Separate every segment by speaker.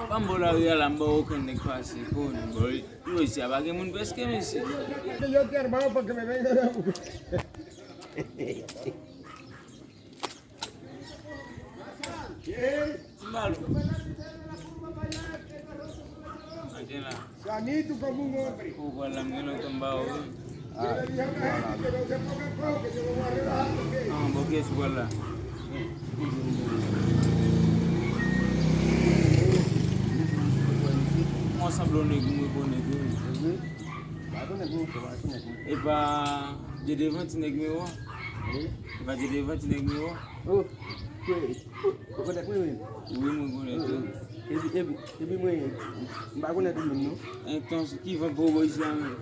Speaker 1: Pambola uyalamba ukhende kwasi khona boy. Yosi abake umuntu besikemisi.
Speaker 2: Yo quiero armado para que me venga.
Speaker 1: Simbalo. Ajela.
Speaker 2: Sanito como un hombre.
Speaker 1: Kuba la ngelo tambao. Ah, boke suwala. Mo sablone gumu bone gumu. E pa je devant nek mi wa. E pa je devant nek mi wa.
Speaker 2: Oh, kau dah kuih.
Speaker 1: Oui mo gone to.
Speaker 2: Ebi moi, mbak aku nak dulu no.
Speaker 1: Então qui va bobo jame.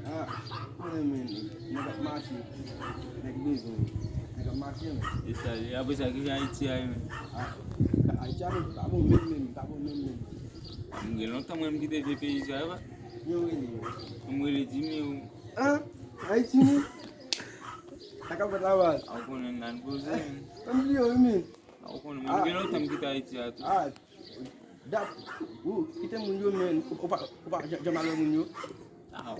Speaker 2: Ah, men, nak masih, nak bezo, nak masih.
Speaker 1: Isa ya bisa ki Haiti ay.
Speaker 2: Ah, ajar tak mau men.
Speaker 1: Ngelo tam ngam ki de pays ay ba.
Speaker 2: Yo ini.
Speaker 1: Mo le dimi o.
Speaker 2: Ah, Haiti ni. Tak kau berlawan.
Speaker 1: Ako na nan boze.
Speaker 2: Kamu yo men.
Speaker 1: Ako na mo ngelo tam ki Haiti ato.
Speaker 2: Ah, dah. Kita munyo men. Opa jamal munyo.
Speaker 1: Ah,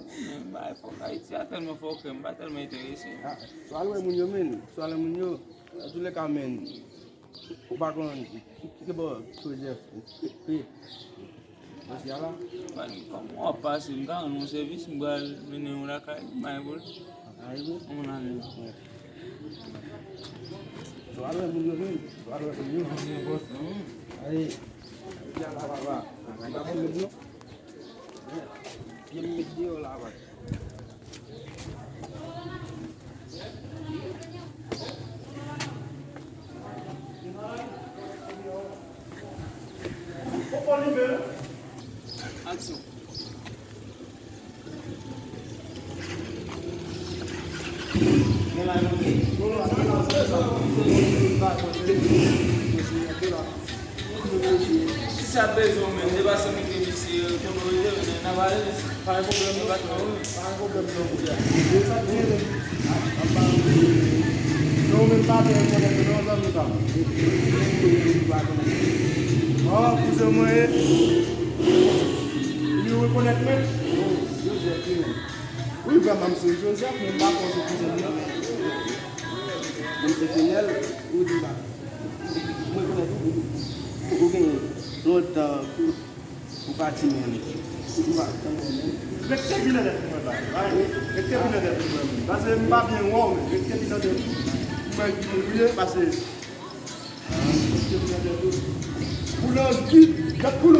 Speaker 1: ba fo Haiti atal mo fo kem ba tal me interesse.
Speaker 2: Ah, soalnya munyo men. Soalnya munyo. Tu le kamen. Opa kon. Kita bawa project. Masih ala.
Speaker 1: Ban como passe ngang no service mbal mene ura kai mai bol.
Speaker 2: Ayo.
Speaker 1: Mo na le.
Speaker 2: Soalnya munyo men. Soalnya munyo.
Speaker 1: Bos.
Speaker 2: Ayo. Jangan apa-apa. Kita pun munyo. Yang video lah apa.
Speaker 1: Action. Si ça besoin mais de base me que si como eu na vale para problema ba to para problema
Speaker 2: No me pate en el no da luta. Oh, plus ou moins. You will connect me? Oui, vraiment, c'est Joseph, mais pas pour ce que je c'est génial, ou du bas. Moi, je connais l'autre pour partir. Parce que je ne pas bien voir, parce que pour le guide, il y a pour le